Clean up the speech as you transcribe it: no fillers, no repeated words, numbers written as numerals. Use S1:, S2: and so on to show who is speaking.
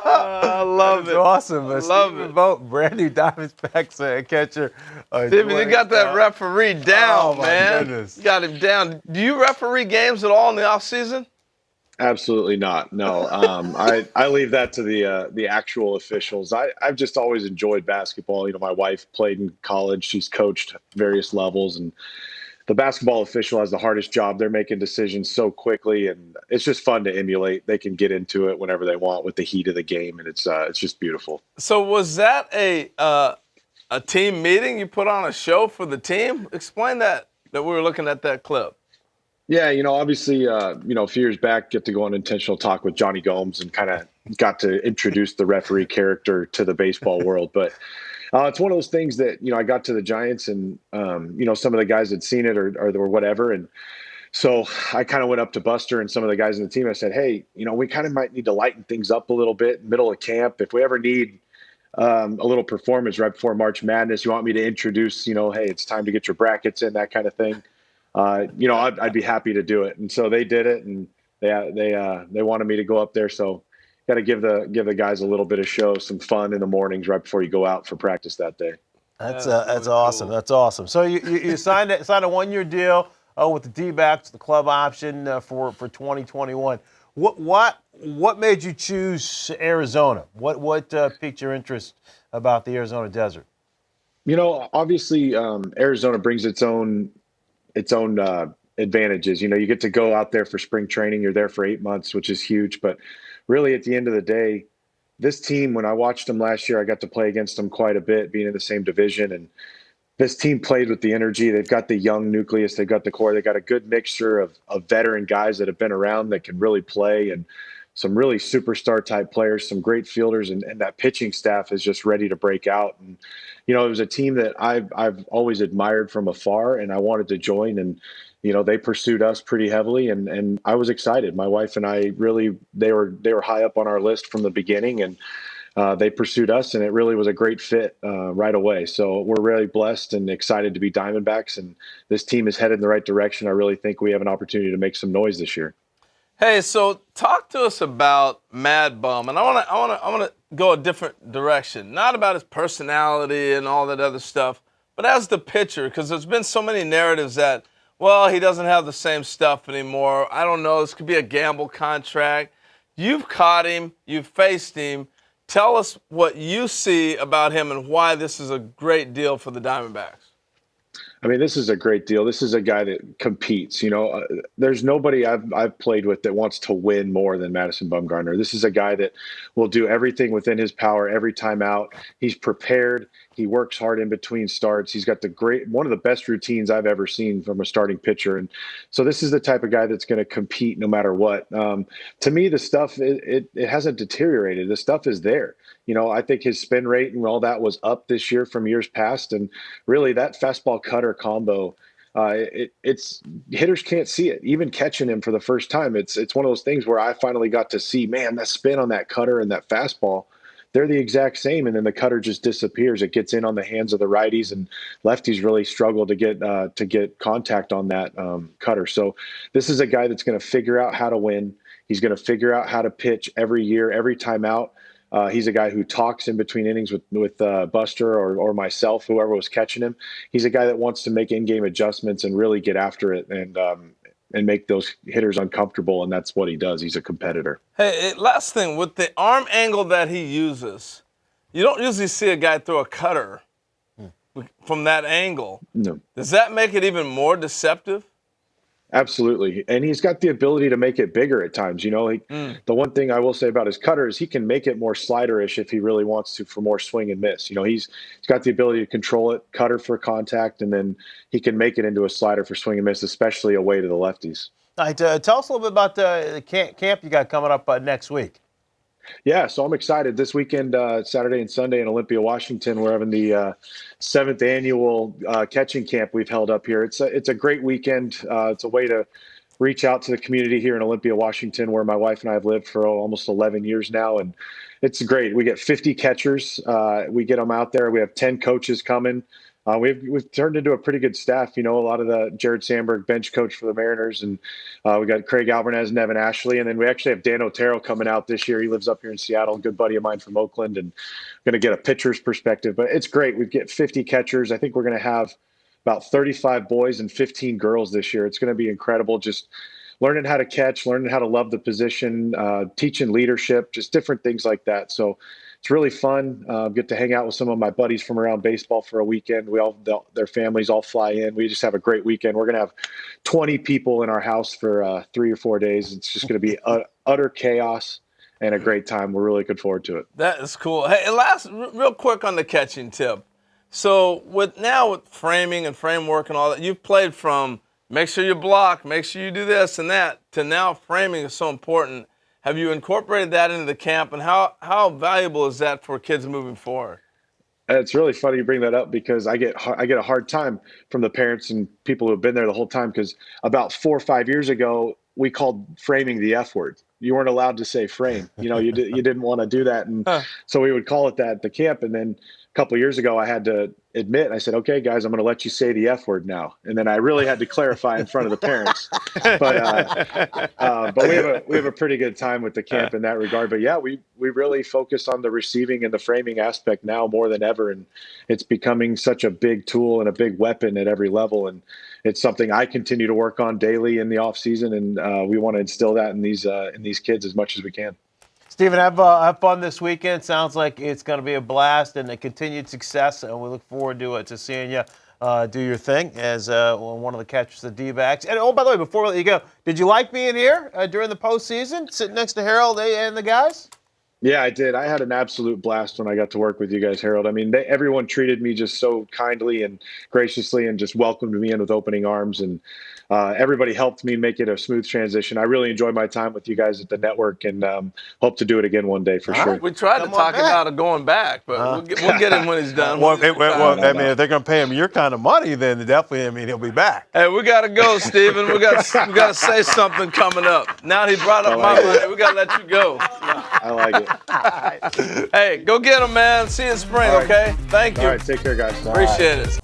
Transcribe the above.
S1: I love it.
S2: Awesome.
S1: I love
S2: Stephen
S1: it.
S2: Vogt, brand new Diamondbacks catcher.
S1: Stephen, you got that referee down,
S2: oh my
S1: man.
S2: goodness.
S1: You got him down. Do you referee games at all in the offseason?
S3: Absolutely not. No, I leave that to the actual officials. I've just always enjoyed basketball. You know, my wife played in college. She's coached various levels, and the basketball official has the hardest job. They're making decisions so quickly, and it's just fun to emulate. They can get into it whenever they want with the heat of the game, and it's just beautiful.
S1: So was that a team meeting? You put on a show for the team? Explain that we were looking at that clip.
S3: Yeah, you know, obviously, a few years back, get to go on an intentional talk with Johnny Gomes and kind of got to introduce the referee character to the baseball world. But it's one of those things that, I got to the Giants and, some of the guys had seen it or whatever. And so I kind of went up to Buster and some of the guys in the team. I said, hey, we kind of might need to lighten things up a little bit, middle of camp. If we ever need a little performance right before March Madness, you want me to introduce, hey, it's time to get your brackets in, that kind of thing. I'd be happy to do it. And so they did it, and they wanted me to go up there. So got to give the guys a little bit of show, some fun in the mornings right before you go out for practice that day.
S2: That's awesome. Cool. That's awesome. So you signed a 1-year deal with the D-backs, the club option for 2021. What made you choose Arizona? What piqued your interest about the Arizona desert?
S3: Obviously, Arizona brings its own advantages. You get to go out there for spring training. You're there for 8 months, which is huge. But really, at the end of the day, this team, when I watched them last year, I got to play against them quite a bit, being in the same division. And this team played with the energy. They've got the young nucleus. They've got the core. They've got a good mixture of veteran guys that have been around that can really play, and some really superstar type players, some great fielders, and that pitching staff is just ready to break out. And, it was a team that I've always admired from afar, and I wanted to join. And, they pursued us pretty heavily, and I was excited. My wife and I they were high up on our list from the beginning, and they pursued us, and it really was a great fit right away. So we're really blessed and excited to be Diamondbacks, and this team is headed in the right direction. I really think we have an opportunity to make some noise this year.
S1: Hey, so talk to us about Mad Bum, and I want to go a different direction. Not about his personality and all that other stuff, but as the pitcher, because there's been so many narratives that, well, he doesn't have the same stuff anymore. I don't know. This could be a gamble contract. You've caught him. You've faced him. Tell us what you see about him and why this is a great deal for the Diamondbacks.
S3: I mean, this is a great deal. This is a guy that competes. There's nobody I've played with that wants to win more than Madison Bumgarner. This is a guy that will do everything within his power every time out. He's prepared. He works hard in between starts. He's got one of the best routines I've ever seen from a starting pitcher. And so this is the type of guy that's going to compete no matter what. To me, the stuff, it hasn't deteriorated. The stuff is there. I think his spin rate and all that was up this year from years past. And really that fastball cutter combo, it's hitters can't see it. Even catching him for the first time, it's one of those things where I finally got to see, man, that spin on that cutter and that fastball, they're the exact same. And then the cutter just disappears. It gets in on the hands of the righties, and lefties really struggle to get contact on that cutter. So this is a guy that's going to figure out how to win. He's going to figure out how to pitch every year, every time out. He's a guy who talks in between innings with Buster or myself, whoever was catching him. He's a guy that wants to make in-game adjustments and really get after it and make those hitters uncomfortable, and that's what he does. He's a competitor.
S1: Hey, last thing, with the arm angle that he uses, you don't usually see a guy throw a cutter from that angle.
S3: No.
S1: Does that make it even more deceptive?
S3: Absolutely. And he's got the ability to make it bigger at times. The one thing I will say about his cutter is he can make it more sliderish if he really wants to, for more swing and miss. He's got the ability to control it, cutter for contact, and then he can make it into a slider for swing and miss, especially away to the lefties.
S2: All right, tell us a little bit about the camp you got coming up next week.
S3: Yeah, so I'm excited. This weekend, Saturday and Sunday in Olympia, Washington, we're having the 7th annual catching camp we've held up here. It's a great weekend. It's a way to reach out to the community here in Olympia, Washington, where my wife and I have lived for almost 11 years now. And it's great. We get 50 catchers. We get them out there. We have 10 coaches coming. We've turned into a pretty good staff. You know, a lot of the Jared Sandberg bench coach for the Mariners, and we got Craig Alvarez and Evan Ashley, and then we actually have Dan Otero coming out this year. He lives up here in Seattle, a good buddy of mine from Oakland, and going to get a pitcher's perspective. But it's great. We get 50 catchers. I think we're going to have about 35 boys and 15 girls this year. It's going to be incredible. Just learning how to catch, learning how to love the position, teaching leadership, just different things like that. So it's really fun. Get to hang out with some of my buddies from around baseball for a weekend. Their families all fly in. We just have a great weekend. We're going to have 20 people in our house for 3 or 4 days. It's just going to be utter chaos and a great time. We're really looking forward to it.
S1: That is cool. Hey, real quick on the catching tip. So with framing and framework and all that, you've played from make sure you block, make sure you do this and that, to now framing is so important. Have you incorporated that into the camp, and how valuable is that for kids moving forward?
S3: It's really funny you bring that up, because I get a hard time from the parents and people who have been there the whole time, because about 4 or 5 years ago, we called framing the F word. You weren't allowed to say frame. You know, you didn't want to do that, and so we would call it that at the camp. And then a couple of years ago, I had to admit, I said, "Okay, guys, I'm going to let you say the F word now." And then I really had to clarify in front of the parents. But we have a pretty good time with the camp in that regard. But yeah, we really focus on the receiving and the framing aspect now more than ever, and it's becoming such a big tool and a big weapon at every level. And it's something I continue to work on daily in the off season, and we want to instill that in these kids as much as we can.
S2: Stephen, have fun this weekend. Sounds like it's going to be a blast and a continued success, and we look forward to seeing you do your thing as one of the catchers of the D-backs. And, oh, by the way, before we let you go, did you like being here during the postseason, sitting next to Harold and the guys?
S3: Yeah, I did. I had an absolute blast when I got to work with you guys, Harold. I mean, everyone treated me just so kindly and graciously and just welcomed me in with opening arms. And everybody helped me make it a smooth transition. I really enjoyed my time with you guys at the network, and hope to do it again one day for sure.
S1: Right. We tried to talk him out of going back, but we'll get him when he's done.
S2: Well, I mean, if they're going to pay him your kind of money, then definitely, I mean, he'll be back.
S1: Hey, we got to go, Stephen. We got to say something coming up. Now that he brought up my money, we got to let you go.
S3: I like it.
S1: Hey, go get him, man. See you in spring, okay? Thank you.
S3: All right, take care, guys.
S1: Appreciate it.